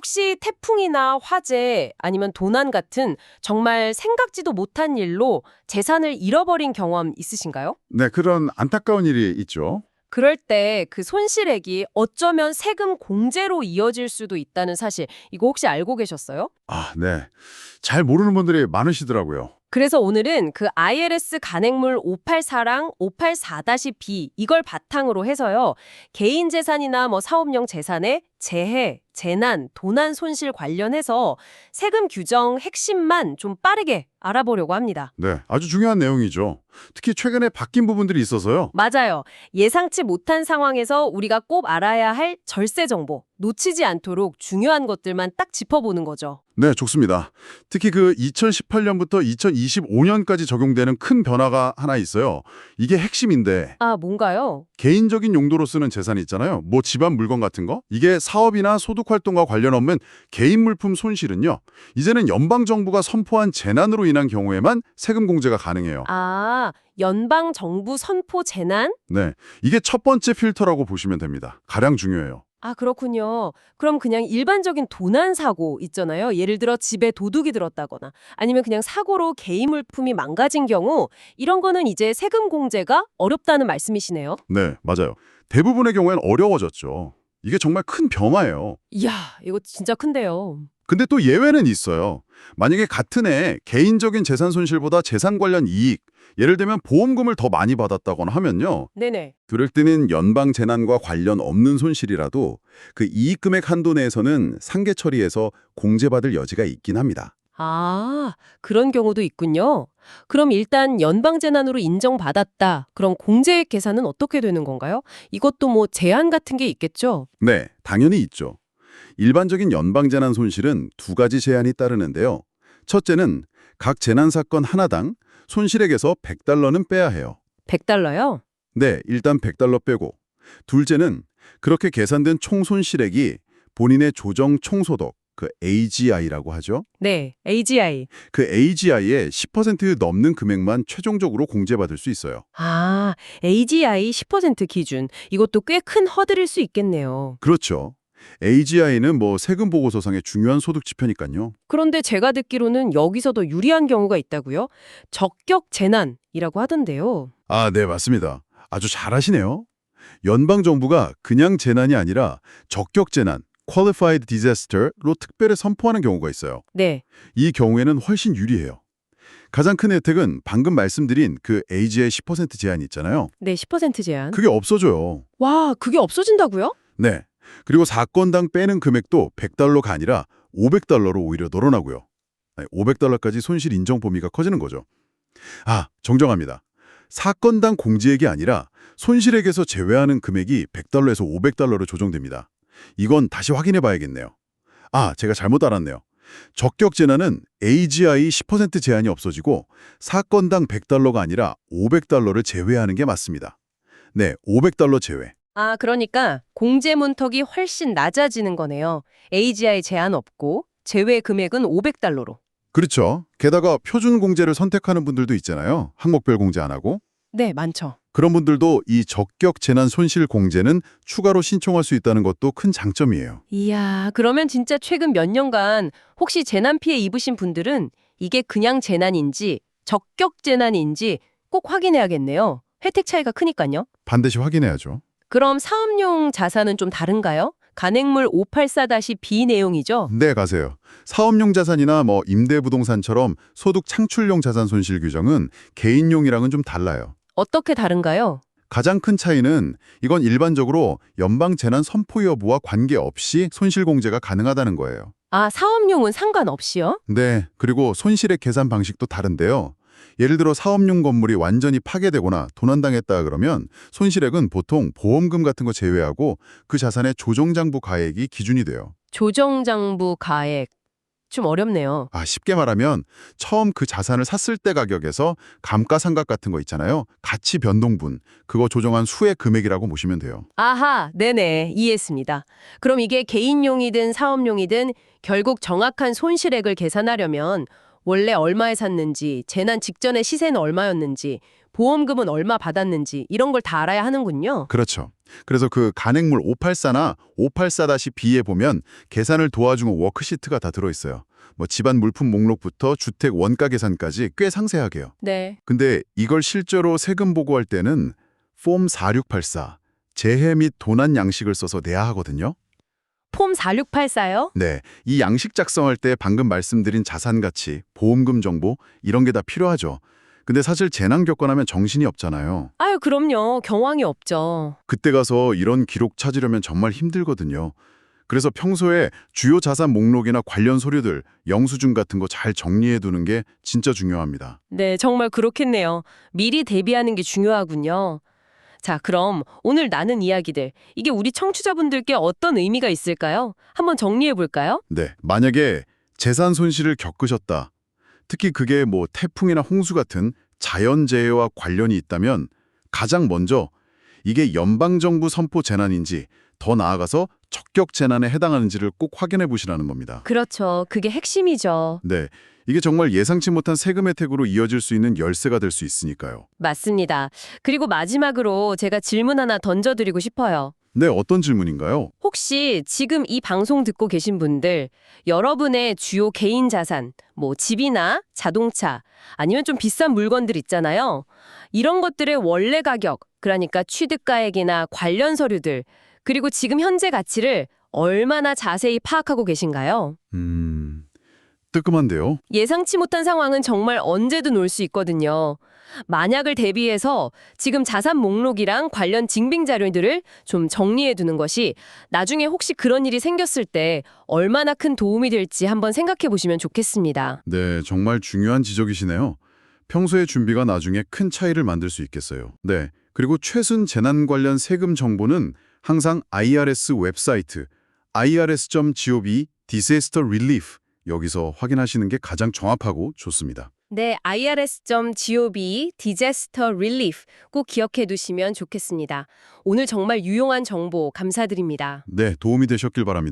혹시 태풍이나 화재 아니면 도난 같은 정말 생각지도 못한 일로 재산을 잃어버린 경험 있으신가요? 네, 그런 안타까운 일이 있죠. 그럴 때 그 손실액이 어쩌면 세금 공제로 이어질 수도 있다는 사실, 이거 혹시 알고 계셨어요? 아, 네. 잘 모르는 분들이 많으시더라고요. 그래서 오늘은 그 IRS 간행물 584랑 584-B 이걸 바탕으로 해서요. 개인 재산이나 뭐 사업용 재산의 재해, 재난, 도난 손실 관련해서 세금 규정 핵심만 좀 빠르게 알아보려고 합니다. 네, 아주 중요한 내용이죠. 특히 최근에 바뀐 부분들이 있어서요. 맞아요. 예상치 못한 상황에서 우리가 꼭 알아야 할 절세 정보, 놓치지 않도록 중요한 것들만 딱 짚어보는 거죠. 네, 좋습니다. 특히 그 2018년부터 2025년까지 적용되는 큰 변화가 하나 있어요. 이게 핵심인데 아, 뭔가요? 개인적인 용도로 쓰는 재산이 있잖아요. 뭐 집안 물건 같은 거. 이게 사업이나 소득 활동과 관련 없는 개인 물품 손실은요. 이제는 연방 정부가 선포한 재난으로 인한 경우에만 세금 공제가 가능해요. 아, 연방 정부 선포 재난? 네, 이게 첫 번째 필터라고 보시면 됩니다. 가장 중요해요. 아, 그렇군요. 그럼 그냥 일반적인 도난 사고 있잖아요. 예를 들어 집에 도둑이 들었다거나 아니면 그냥 사고로 개인 물품이 망가진 경우 이런 거는 이제 세금 공제가 어렵다는 말씀이시네요. 네, 맞아요. 대부분의 경우엔 어려워졌죠. 이게 정말 큰 변화예요. 이야, 이거 진짜 큰데요. 근데 또 예외는 있어요. 만약에 같은 해 개인적인 재산 손실보다 재산 관련 이익, 예를 들면 보험금을 더 많이 받았다거나 하면요. 네네. 그럴 때는 연방 재난과 관련 없는 손실이라도 그 이익 금액 한도 내에서는 상계 처리해서 공제받을 여지가 있긴 합니다. 아, 그런 경우도 있군요. 그럼 일단 연방 재난으로 인정받았다. 그럼 공제액 계산은 어떻게 되는 건가요? 이것도 뭐 제한 같은 게 있겠죠? 네, 당연히 있죠. 일반적인 연방 재난 손실은 두 가지 제한이 따르는데요. 첫째는 각 재난 사건 하나당 손실액에서 $100는 빼야 해요. 100달러요? 네, 일단 $100 빼고. 둘째는 그렇게 계산된 총 손실액이 본인의 조정 총소득, 그 AGI라고 하죠. 네, AGI. 그 AGI의 10% 넘는 금액만 최종적으로 공제받을 수 있어요. 아, AGI 10% 기준. 이것도 꽤 큰 허들일 수 있겠네요. 그렇죠. AGI는 뭐 세금 보고서상의 중요한 소득 지표니까요. 그런데 제가 듣기로는 여기서 더 유리한 경우가 있다고요? 적격 재난이라고 하던데요. 아, 네, 맞습니다. 아주 잘하시네요. 연방 정부가 그냥 재난이 아니라 적격 재난, Qualified Disaster로 특별히 선포하는 경우가 있어요. 네. 이 경우에는 훨씬 유리해요. 가장 큰 혜택은 방금 말씀드린 그 AGI 10% 제한이 있잖아요. 네, 10% 제한. 그게 없어져요. 와, 그게 없어진다고요? 네. 그리고 사건당 빼는 금액도 $100가 아니라 $500로 오히려 늘어나고요. 500달러까지 손실 인정 범위가 커지는 거죠. 아, 정정합니다. 사건당 공제액이 아니라 손실액에서 제외하는 금액이 $100에서 $500로 조정됩니다. 이건 다시 확인해 봐야겠네요. 아, 제가 잘못 알았네요. 적격 재난은 AGI 10% 제한이 없어지고 사건당 $100가 아니라 $500를 제외하는 게 맞습니다. 네, $500 제외. 아, 그러니까 공제 문턱이 훨씬 낮아지는 거네요. AGI 제한 없고 제외 금액은 500달러로. 그렇죠. 게다가 표준 공제를 선택하는 분들도 있잖아요. 항목별 공제 안 하고. 네, 많죠. 그런 분들도 이 적격 재난 손실 공제는 추가로 신청할 수 있다는 것도 큰 장점이에요. 이야, 그러면 진짜 최근 몇 년간 혹시 재난 피해 입으신 분들은 이게 그냥 재난인지 적격 재난인지 꼭 확인해야겠네요. 혜택 차이가 크니까요. 반드시 확인해야죠. 그럼 사업용 자산은 좀 다른가요? 간행물 584-B 내용이죠? 네, 가세요. 사업용 자산이나 뭐 임대부동산처럼 소득 창출용 자산 손실 규정은 개인용이랑은 좀 달라요. 어떻게 다른가요? 가장 큰 차이는 이건 일반적으로 연방 재난 선포 여부와 관계없이 손실 공제가 가능하다는 거예요. 아, 사업용은 상관없이요? 네, 그리고 손실의 계산 방식도 다른데요. 예를 들어 사업용 건물이 완전히 파괴되거나 도난당했다 그러면 손실액은 보통 보험금 같은 거 제외하고 그 자산의 조정장부 가액이 기준이 돼요. 조정장부 가액. 좀 어렵네요. 아, 쉽게 말하면 처음 그 자산을 샀을 때 가격에서 감가상각 같은 거 있잖아요. 가치 변동분, 그거 조정한 수의 금액이라고 보시면 돼요. 아하, 네네, 이해했습니다. 그럼 이게 개인용이든 사업용이든 결국 정확한 손실액을 계산하려면 원래 얼마에 샀는지, 재난 직전의 시세는 얼마였는지, 보험금은 얼마 받았는지 이런 걸 다 알아야 하는군요. 그렇죠. 그래서 그 간행물 584나 584-B에 보면 계산을 도와주는 워크시트가 다 들어있어요. 뭐 집안 물품 목록부터 주택 원가 계산까지 꽤 상세하게요. 네. 근데 이걸 실제로 세금 보고할 때는 폼 4684, 재해 및 도난 양식을 써서 내야 하거든요. 폼 4684요? 네, 이 양식 작성할 때 방금 말씀드린 자산 가치, 보험금 정보 이런 게 다 필요하죠. 근데 사실 재난 겪고 나면 정신이 없잖아요. 아유, 그럼요. 경황이 없죠. 그때 가서 이런 기록 찾으려면 정말 힘들거든요. 그래서 평소에 주요 자산 목록이나 관련 서류들, 영수증 같은 거 잘 정리해 두는 게 진짜 중요합니다. 네, 정말 그렇겠네요. 미리 대비하는 게 중요하군요. 자, 그럼 오늘 나눈 이야기들, 이게 우리 청취자분들께 어떤 의미가 있을까요? 한번 정리해 볼까요? 네, 만약에 재산 손실을 겪으셨다. 특히 그게 뭐 태풍이나 홍수 같은 자연재해와 관련이 있다면 가장 먼저 이게 연방정부 선포 재난인지 더 나아가서 적격 재난에 해당하는지를 꼭 확인해 보시라는 겁니다. 그렇죠. 그게 핵심이죠. 네, 이게 정말 예상치 못한 세금 혜택으로 이어질 수 있는 열쇠가 될 수 있으니까요. 맞습니다. 그리고 마지막으로 제가 질문 하나 던져드리고 싶어요. 네, 어떤 질문인가요? 혹시 지금 이 방송 듣고 계신 분들, 여러분의 주요 개인 자산, 뭐 집이나 자동차, 아니면 좀 비싼 물건들 있잖아요. 이런 것들의 원래 가격, 그러니까 취득가액이나 관련 서류들, 그리고 지금 현재 가치를 얼마나 자세히 파악하고 계신가요? 뜨끔한데요. 예상치 못한 상황은 정말 언제든 올 수 있거든요. 만약을 대비해서 지금 자산 목록이랑 관련 징빙 자료들을 좀 정리해 두는 것이 나중에 혹시 그런 일이 생겼을 때 얼마나 큰 도움이 될지 한번 생각해 보시면 좋겠습니다. 네, 정말 중요한 지적이시네요. 평소의 준비가 나중에 큰 차이를 만들 수 있겠어요. 네, 그리고 최순 재난 관련 세금 정보는 항상 IRS 웹사이트 irs.gov disaster relief 여기서 확인하시는 게 가장 정확하고 좋습니다. 네, irs.gov disaster relief 꼭 기억해 두시면 좋겠습니다. 오늘 정말 유용한 정보 감사드립니다. 네, 도움이 되셨길 바랍니다.